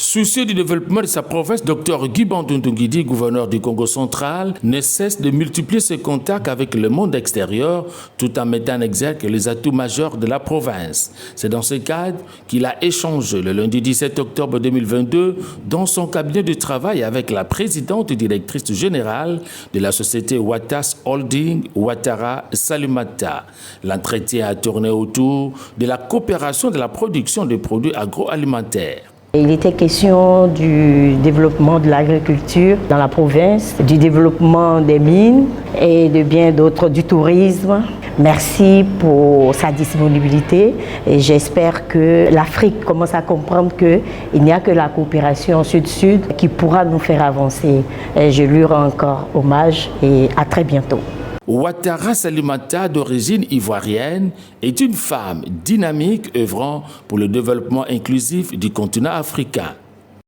Soucieux du développement de sa province, Dr Guy Bandundungidi, gouverneur du Congo central, ne cesse de multiplier ses contacts avec le monde extérieur tout en mettant en exergue les atouts majeurs de la province. C'est dans ce cadre qu'il a échangé le lundi 17 octobre 2022 dans son cabinet de travail avec la présidente et directrice générale de la société Watas Holding, Ouattara Salimata. L'entretien a tourné autour de la coopération de la production de produits agroalimentaires. Il était question du développement de l'agriculture dans la province, du développement des mines et de bien d'autres, du tourisme. Merci pour sa disponibilité et j'espère que l'Afrique commence à comprendre qu'il n'y a que la coopération sud-sud qui pourra nous faire avancer. Et je lui rends encore hommage et à très bientôt. Ouattara Salimata, d'origine ivoirienne, est une femme dynamique œuvrant pour le développement inclusif du continent africain.